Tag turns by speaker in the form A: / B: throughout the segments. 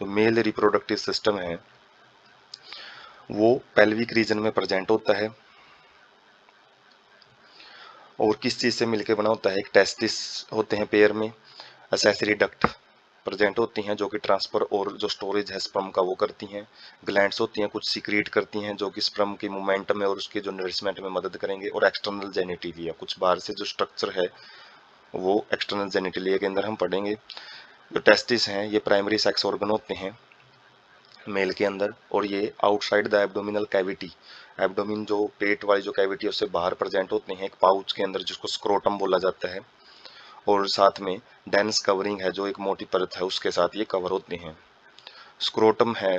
A: जो male reproductive system है वो पेल्विक रीजन में प्रेजेंट होता है और किस चीज़ से मिलकर बना होता है, एक टेस्टिस होते हैं पेयर में, एसेसरी डक्ट प्रेजेंट होती हैं जो कि ट्रांसफर और जो स्टोरेज है स्पर्म का वो करती हैं, ग्लैंड्स होती हैं कुछ सीक्रेट करती हैं जो कि स्पर्म की मोमेंटम में और उसके जो नरिशमेंट में मदद करेंगे, और एक्सटर्नल जेनिटिलिया कुछ बाहर से जो स्ट्रक्चर है वो एक्सटर्नल जेनिटिलिया के अंदर हम पढ़ेंगे। जो टेस्टिस हैं ये प्राइमरी सेक्स ऑर्गन होते हैं मेल के अंदर, और ये outside the abdominal cavity, abdomen जो पेट वाली जो कैविटी है उससे बाहर प्रेजेंट होते हैं एक पाउच के अंदर जिसको स्क्रोटम बोला जाता है, और साथ में डेंस कवरिंग है जो एक मोटी परत है उसके साथ ये कवर होते हैं। स्क्रोटम है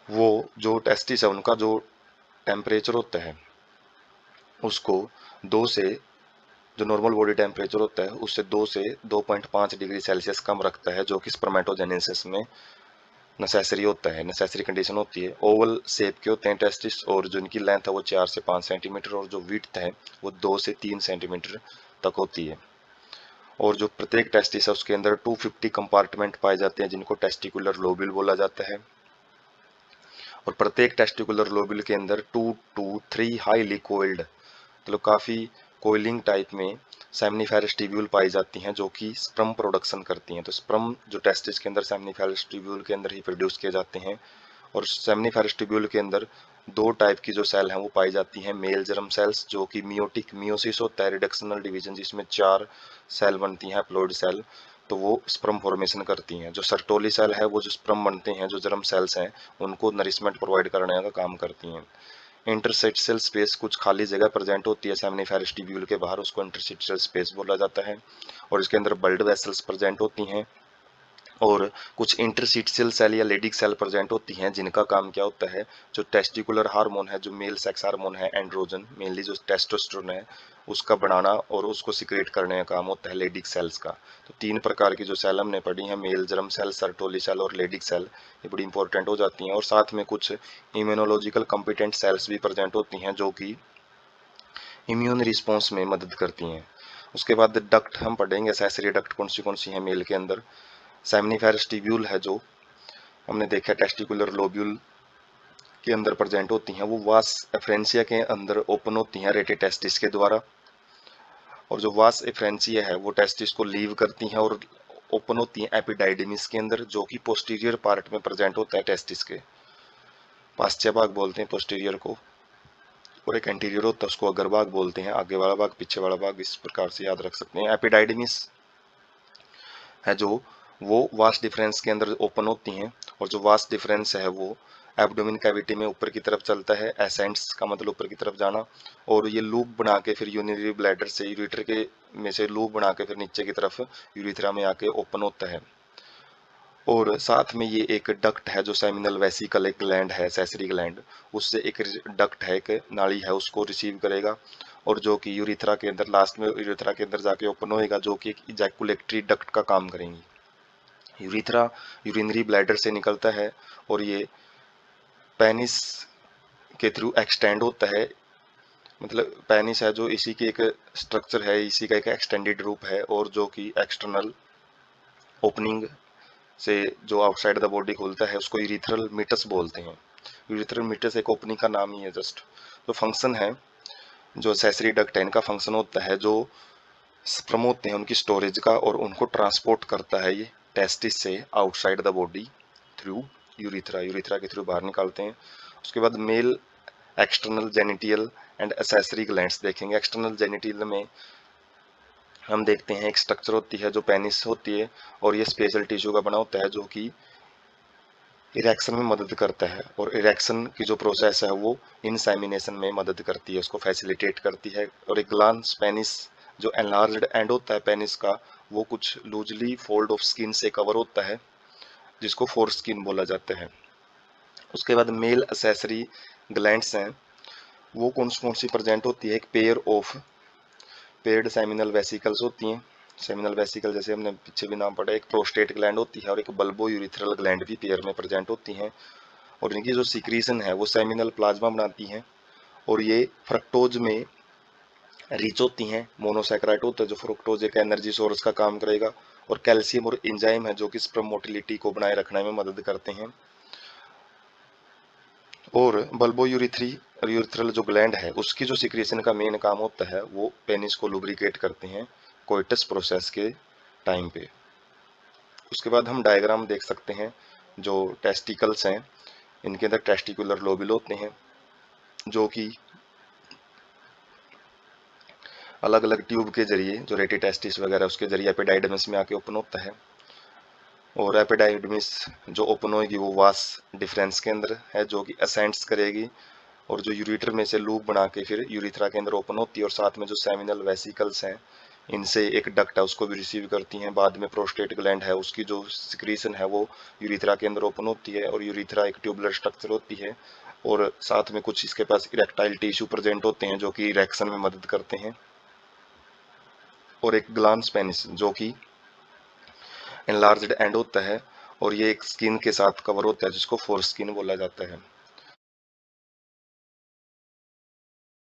A: वो जो टेस्टिस है उनका जो टेम्परेचर होता है उसको 2 से, जो नॉर्मल बॉडी टेम्परेचर होता है उससे 2 से 2.5 डिग्री सेल्सियस कम रखता है, जो कि स्पर्मेटोजेनेसिस में नेसेसरी होता है, नेसेसरी कंडीशन होती है। ओवल शेप के होते हैं टेस्टिस, और जो इनकी लेंथ है वो 4 से 5 सेंटीमीटर और जो विड्थ है वो 2 से 3 सेंटीमीटर तक होती है। और जो प्रत्येक टेस्टिस है उसके अंदर 250 कंपार्टमेंट पाए जाते हैं जिनको टेस्टिकुलर लोब्यूल बोला जाता है, और प्रत्येक टेस्टिकुलर लोब्यूल के अंदर 2 to 3 हाईली कोइल्ड, मतलब काफ़ी कोइलिंग टाइप में सेमनीफेरस ट्यूब्यूल पाई जाती हैं जो कि स्पर्म प्रोडक्शन करती हैं। तो स्पर्म जो टेस्टिस के अंदर सेमनीफेरस ट्यूब्यूल के अंदर ही प्रोड्यूस किए जाते हैं, और सेमनीफेरस ट्यूब्यूल के अंदर 2 टाइप की जो सेल हैं वो पाई जाती हैं, मेल जर्म सेल्स जो कि मियोटिक मियोसिस होता है रिडक्शनल डिवीजन जिसमें 4 सेल बनती हैं हैप्लॉइड सेल, तो वो स्पर्म फॉर्मेशन करती हैं। जो सर्टोली सेल है वो जो स्पर्म बनते हैं जो जर्म सेल्स हैं उनको नरिशमेंट प्रोवाइड करने का काम करती हैं। इंटरस्टिशियल स्पेस कुछ खाली जगह प्रेजेंट होती है सेमनीफेरस ट्यूब्यूल के बाहर, उसको इंटरस्टिशियल स्पेस बोला जाता है, और इसके अंदर ब्लड वेसल्स प्रेजेंट होती हैं, और कुछ इंटरस्टिशियल सेल या लेडिक सेल प्रेजेंट होती हैं जिनका काम क्या होता है, जो टेस्टिकुलर हार्मोन है, जो मेल सेक्स हार्मोन है एंड्रोजन, मेनली जो टेस्टोस्टेरोन है उसका बढ़ाना और उसको सिक्रेट करने का काम होता है लेडिक सेल्स का। तो 3 प्रकार की जो सेल हमने पढ़ी हैं, male germ cell, Sertoli cell और लेडिक सेल, ये बड़ी इंपॉर्टेंट हो जाती हैं। और साथ में कुछ इम्यूनोलॉजिकल कॉम्पिटेंट सेल्स भी प्रेजेंट होती हैं जो कि इम्यून रिस्पॉन्स में मदद करती हैं। उसके बाद डक्ट हम पढ़ेंगे, एसेसरी डक्ट कौन सी है मेल के अंदर। सेमनीफेरस ट्यूब्यूल है जो हमने देखा टेस्टिकुलर लोब्यूल के अंदर प्रेजेंट होती हैं, वो वास एफ्रेंसिया के अंदर ओपन होती हैं रेटे टेस्टिस के द्वारा, और जो वास एफ्रेंसिया है वो टेस्टिस को लीव करती हैं और ओपन होती हैं एपिडाइडिमिस के अंदर जो कि पोस्टीरियर पार्ट में प्रेजेंट होता है टेस्टिस के, पाश्चात्य भाग बोलते हैं पोस्टीरियर को, और एक एंटीरियर होता है उसको अग्रभाग बोलते हैं, आगे वाला भाग पीछे वाला भाग, इस प्रकार से याद रख सकते हैं। एपिडाइडिमिस है जो वो वास्ट डिफरेंस के अंदर ओपन होती हैं, और जो वास्ट डिफरेंस है वो एब्डोमिन कैविटी में ऊपर की तरफ चलता है, एसेंट्स का मतलब ऊपर की तरफ जाना, और ये लूप बना के फिर यूरिनरी ब्लैडर से यूरिटर के में से लूप बना के फिर नीचे की तरफ यूरिथ्रा में आके ओपन होता है। और साथ में ये एक डक्ट है जो सेमिनल वेसिकल एक ग्लैंड है, सेसरी ग्लैंड, उससे एक डक्ट है, एक नाली है, उसको रिसीव करेगा, और जो कि यूरिथ्रा के अंदर लास्ट में यूरिथ्रा के अंदर जाके ओपन होएगा जो कि एक इजैकुलेटरी डक्ट का काम करेंगी। यूरिथ्रा यूरिनरी ब्लैडर से निकलता है और ये पेनिस के थ्रू एक्सटेंड होता है, मतलब पेनिस है जो इसी की एक स्ट्रक्चर है, इसी का एक एक्सटेंडेड रूप है, और जो कि एक्सटर्नल ओपनिंग से जो आउटसाइड द बॉडी खुलता है उसको यूरिथ्रल मीटस बोलते हैं। यूरिथ्रल मीटस एक ओपनिंग का नाम ही है जस्ट। जो फंक्शन है, जो सेसरी डक्ट है, इनका फंक्शन होता है जो स्पर्म होते हैं उनकी स्टोरेज का, और उनको ट्रांसपोर्ट करता है ये टेस्टिस से outside the body through urethra, urethra के थ्रू बाहर निकालते हैं। उसके बाद male external genital and accessory glands देखेंगे। एक्सटर्नल जेनिटियल में हम देखते हैं एक स्ट्रक्चर होती है जो पेनिस होती है, और ये स्पेशल टिश्यू का बना होता है जो कि इरेक्शन में मदद करता है, और इरेक्शन की जो प्रोसेस है वो इंसेमिनेशन में मदद करती है, उसको फैसिलिटेट करती है। और एक ग्लांस पेनिस जो एनलार्ज्ड एंड होता है पेनिस का, वो कुछ लूजली फोल्ड ऑफ स्किन से कवर होता है जिसको फोर स्किन बोला जाता है। उसके बाद मेल एसेसरी ग्लैंड्स हैं, वो कौन सी प्रेजेंट होती है, एक pair of paired seminal vesicles होती हैं। सेमिनल वेसिकल जैसे हमने पीछे भी नाम पढ़ा, एक प्रोस्टेट ग्लैंड होती है और एक बल्बो यूरिथ्रल ग्लैंड भी पेयर में प्रेजेंट होती हैं, और इनकी जो सीक्रीशन है वो सेमिनल प्लाज्मा बनाती हैं, और ये फ्रक्टोज में रिच होती हैं। मोनोसैकेराइड होता है जो फ्रुक्टोज एक एनर्जी सोर्स का काम करेगा, और कैल्शियम और एंजाइम है जो कि स्पर्म मोटिलिटी को बनाए रखने में मदद करते हैं। और बल्बो यूरिथ्रल जो ग्लैंड है उसकी जो सिक्रेशन का मेन काम होता है वो पेनिस को लुब्रिकेट करते हैं कोइटस प्रोसेस के टाइम पे। उसके बाद हम डायग्राम देख सकते हैं। जो टेस्टिकल्स हैं इनके अंदर टेस्टिकुलर लोब्यूल होते हैं जो कि अलग अलग ट्यूब के जरिए, जो रेटिटेस्टिस वगैरह उसके जरिए एपिडाइडमिस में आके ओपन होता है। और एपिडाइडमिस जो ओपन होगी वो वास डिफरेंस के अंदर है जो कि असेंड्स करेगी, और जो यूरिटर में से लूप बना के फिर यूरिथ्रा के अंदर ओपन होती है। और साथ में जो सेमिनल वेसिकल्स हैं इनसे एक डक्ट है उसको भी रिसीव करती हैं। बाद में प्रोस्टेट ग्लैंड है उसकी जो सिक्रीशन है वो यूरिथ्रा के अंदर ओपन होती है, और यूरिथ्रा एक ट्यूबुलर स्ट्रक्चर होती है। और साथ में कुछ इसके पास इरेक्टाइल टिश्यू प्रेजेंट होते हैं जो कि इरेक्शन में मदद करते हैं। और एक ग्लांस पेनिस जो कि एनलार्ज्ड एंड होता है, और ये एक स्किन के साथ कवर होता है जिसको फोर स्किन बोला जाता है।